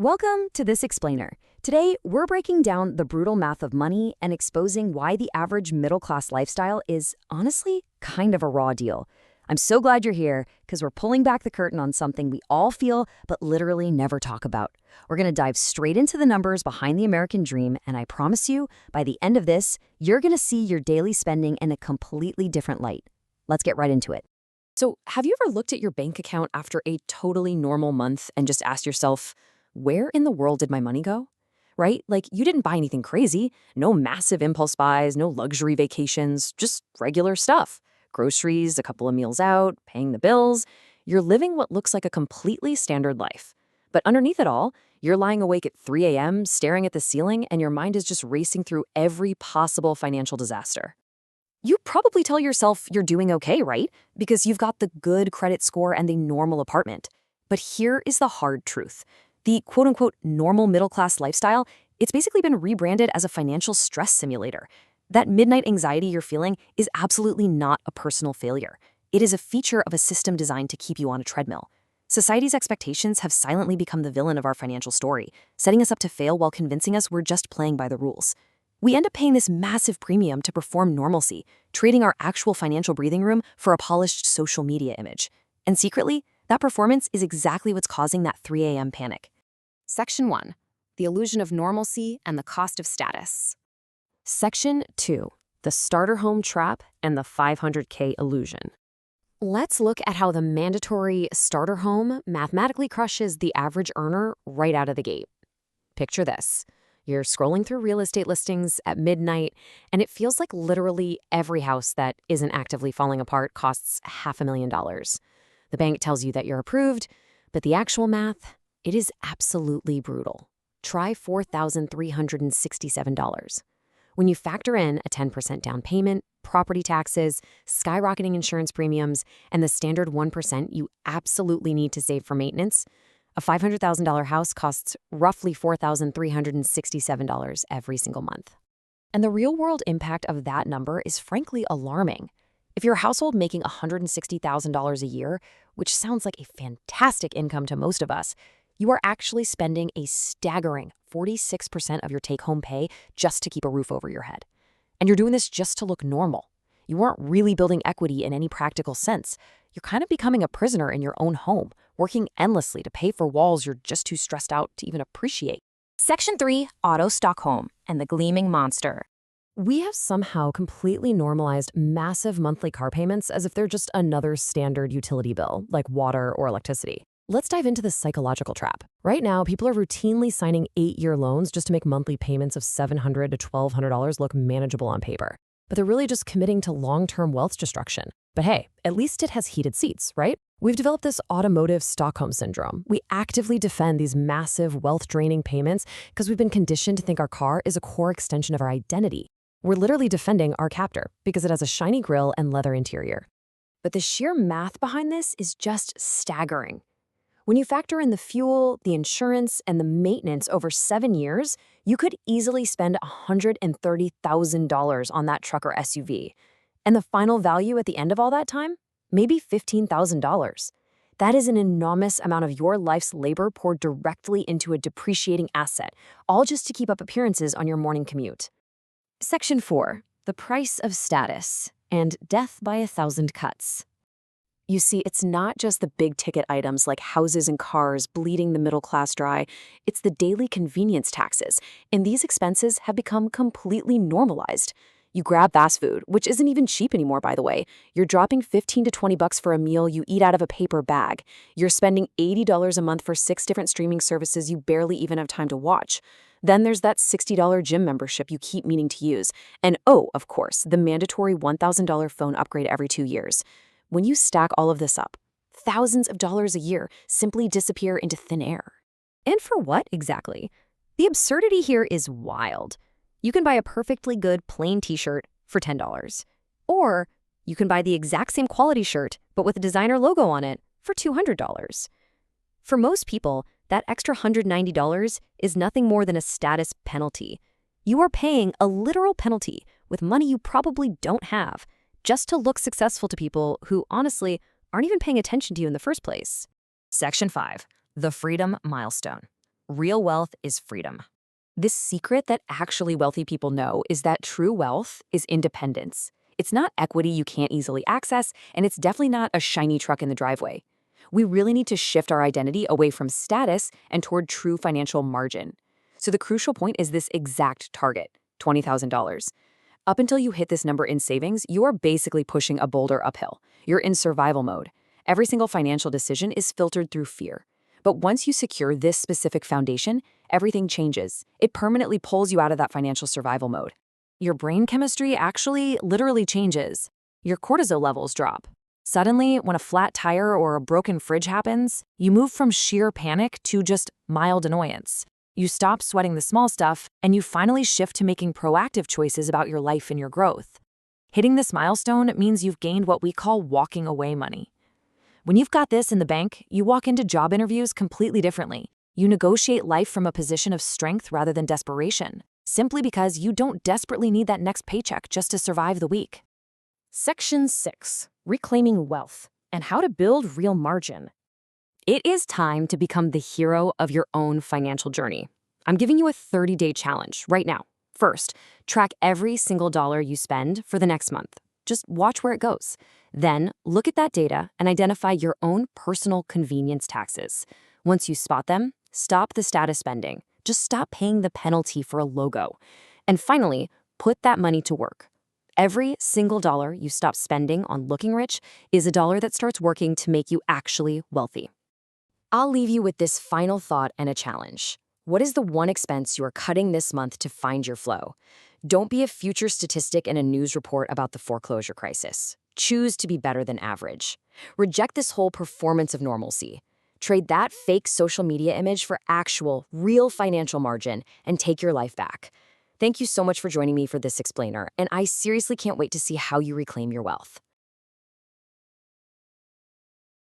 Welcome to This Explainer. Today, we're breaking down the brutal math of money and exposing why the average middle-class lifestyle is, honestly, kind of a raw deal. I'm so glad you're here because we're pulling back the curtain on something we all feel but literally never talk about. We're going to dive straight into the numbers behind the American dream, and I promise you, by the end of this, you're going to see your daily spending in a completely different light. Let's get right into it. So, have you ever looked at your bank account after a totally normal month and just asked yourself, where in the world did my money go? Right? Like, you didn't buy anything crazy, no massive impulse buys, no luxury vacations, just regular stuff. Groceries, a couple of meals out, paying the bills. You're living what looks like a completely standard life. But underneath it all, you're lying awake at 3 a.m., staring at the ceiling, and your mind is just racing through every possible financial disaster. You probably tell yourself you're doing okay, right? Because you've got the good credit score and the normal apartment. But here is the hard truth. The quote-unquote normal middle-class lifestyle, it's basically been rebranded as a financial stress simulator. That midnight anxiety you're feeling is absolutely not a personal failure. It is a feature of a system designed to keep you on a treadmill. Society's expectations have silently become the villain of our financial story, setting us up to fail while convincing us we're just playing by the rules. We end up paying this massive premium to perform normalcy, trading our actual financial breathing room for a polished social media image. And secretly, that performance is exactly what's causing that 3 a.m. panic. Section 1. The illusion of normalcy and the cost of status. Section 2. The starter home trap and the 500K illusion. Let's look at how the mandatory starter home mathematically crushes the average earner right out of the gate. Picture this. You're scrolling through real estate listings at midnight, and it feels like literally every house that isn't actively falling apart costs $500,000. The bank tells you that you're approved, but the actual math, it is absolutely brutal. Try $4,367. When you factor in a 10% down payment, property taxes, skyrocketing insurance premiums, and the standard 1% you absolutely need to save for maintenance, a $500,000 house costs roughly $4,367 every single month. And the real-world impact of that number is frankly alarming. If you're a household making $160,000 a year, which sounds like a fantastic income to most of us, you are actually spending a staggering 46% of your take-home pay just to keep a roof over your head. And you're doing this just to look normal. You aren't really building equity in any practical sense. You're kind of becoming a prisoner in your own home, working endlessly to pay for walls you're just too stressed out to even appreciate. Section 3, Automotive Stockholm and the Gleaming Monster. We have somehow completely normalized massive monthly car payments as if they're just another standard utility bill, like water or electricity. Let's dive into the psychological trap. Right now, people are routinely signing 8-year loans just to make monthly payments of $700 to $1,200 look manageable on paper. But they're really just committing to long-term wealth destruction. But hey, at least it has heated seats, right? We've developed this Automotive Stockholm Syndrome. We actively defend these massive wealth-draining payments because we've been conditioned to think our car is a core extension of our identity. We're literally defending our captor because it has a shiny grille and leather interior. But the sheer math behind this is just staggering. When you factor in the fuel, the insurance, and the maintenance over 7 years, you could easily spend $130,000 on that truck or SUV. And the final value at the end of all that time? Maybe $15,000. That is an enormous amount of your life's labor poured directly into a depreciating asset, all just to keep up appearances on your morning commute. Section 4. The price of status and death by 1,000 cuts. You see, it's not just the big-ticket items like houses and cars bleeding the middle class dry. It's the daily convenience taxes, and these expenses have become completely normalized. You grab fast food, which isn't even cheap anymore, by the way. You're dropping $15 to $20 for a meal you eat out of a paper bag. You're spending $80 a month for 6 different streaming services you barely even have time to watch. Then there's that $60 gym membership you keep meaning to use. And oh, of course, the mandatory $1,000 phone upgrade every 2 years. When you stack all of this up, thousands of dollars a year simply disappear into thin air. And for what exactly? The absurdity here is wild. You can buy a perfectly good plain t-shirt for $10. Or you can buy the exact same quality shirt, but with a designer logo on it, for $200. For most people, that extra $190 is nothing more than a status penalty. You are paying a literal penalty with money you probably don't have, just to look successful to people who, honestly, aren't even paying attention to you in the first place. Section 5. The Freedom Milestone. real wealth is freedom. This secret that actually wealthy people know is that true wealth is independence. It's not equity you can't easily access, and it's definitely not a shiny truck in the driveway. We really need to shift our identity away from status and toward true financial margin. So the crucial point is this exact target, $20,000. Up until you hit this number in savings, you are basically pushing a boulder uphill. You're in survival mode. Every single financial decision is filtered through fear. But once you secure this specific foundation, everything changes. It permanently pulls you out of that financial survival mode. Your brain chemistry actually literally changes. Your cortisol levels drop. Suddenly, when a flat tire or a broken fridge happens, you move from sheer panic to just mild annoyance. You stop sweating the small stuff, and you finally shift to making proactive choices about your life and your growth. Hitting this milestone means you've gained what we call walking away money. When you've got this in the bank, you walk into job interviews completely differently. You negotiate life from a position of strength rather than desperation, simply because you don't desperately need that next paycheck just to survive the week. Section 6. Reclaiming Wealth and How to Build Real Margin. It is time to become the hero of your own financial journey. I'm giving you a 30-day challenge right now. First, track every single dollar you spend for the next month. Just watch where it goes. Then, look at that data and identify your own personal convenience taxes. Once you spot them, stop the status spending. Just stop paying the penalty for a logo. And finally, put that money to work. Every single dollar you stop spending on looking rich is a dollar that starts working to make you actually wealthy. I'll leave you with this final thought and a challenge. What is the one expense you are cutting this month to find your flow? Don't be a future statistic in a news report about the foreclosure crisis. Choose to be better than average. Reject this whole performance of normalcy. Trade that fake social media image for actual, real financial margin and take your life back. Thank you so much for joining me for this explainer, and I seriously can't wait to see how you reclaim your wealth.